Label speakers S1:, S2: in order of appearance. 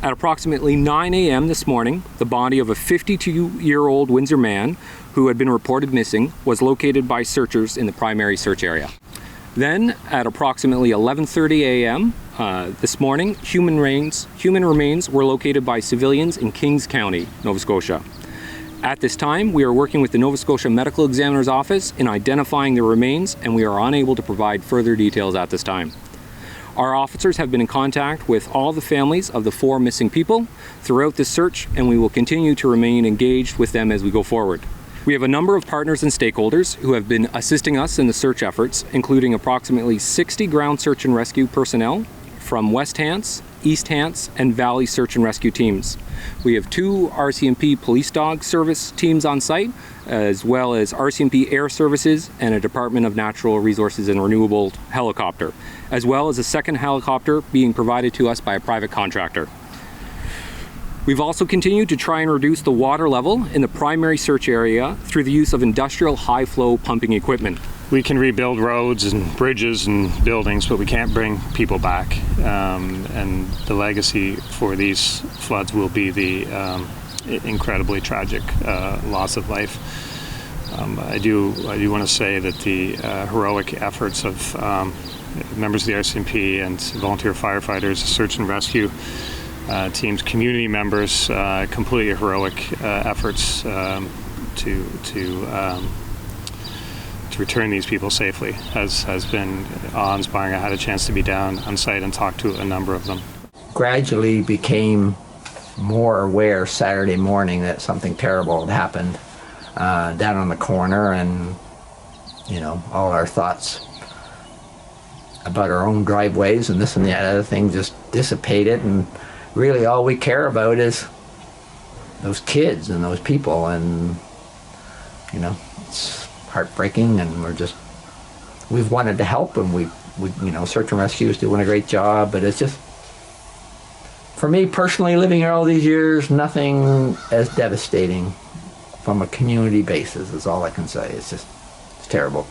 S1: At approximately 9 a.m. this morning, the body of a 52-year-old Windsor man who had been reported missing was located by searchers in the primary search area. Then, at approximately 11:30 a.m. This morning, human remains were located by civilians in Kings County, Nova Scotia. At this time, we are working with the Nova Scotia Medical Examiner's Office in identifying the remains, and we are unable to provide further details at this time. Our officers have been in contact with all the families of the 4 missing people throughout this search, and we will continue to remain engaged with them as we go forward. We have a number of partners and stakeholders who have been assisting us in the search efforts, including approximately 60 ground search and rescue personnel from West Hants, East Hants, and Valley search and rescue teams. We have 2 RCMP police dog service teams on site, as well as RCMP Air Services and a Department of Natural Resources and Renewable helicopter, as well as a second helicopter being provided to us by a private contractor. We've also continued to try and reduce the water level in the primary search area through the use of industrial high-flow pumping equipment.
S2: We can rebuild roads and bridges and buildings, but we can't bring people back. And the legacy for these floods will be the incredibly tragic loss of life. I do want to say that the heroic efforts of members of the RCMP and volunteer firefighters, search and rescue teams, community members, completely heroic efforts to return these people safely has been awe-inspiring. I had a chance to be down on site and talk to a number of them.
S3: Gradually became more aware Saturday morning that something terrible had happened down on the corner, and all our thoughts about our own driveways and this and that other thing just dissipated, and really all we care about is those kids and those people, and it's heartbreaking, and we've wanted to help, and we search and rescue is doing a great job, but it's just, for me personally, living here all these years, nothing as devastating from a community basis is all I can say. It's terrible.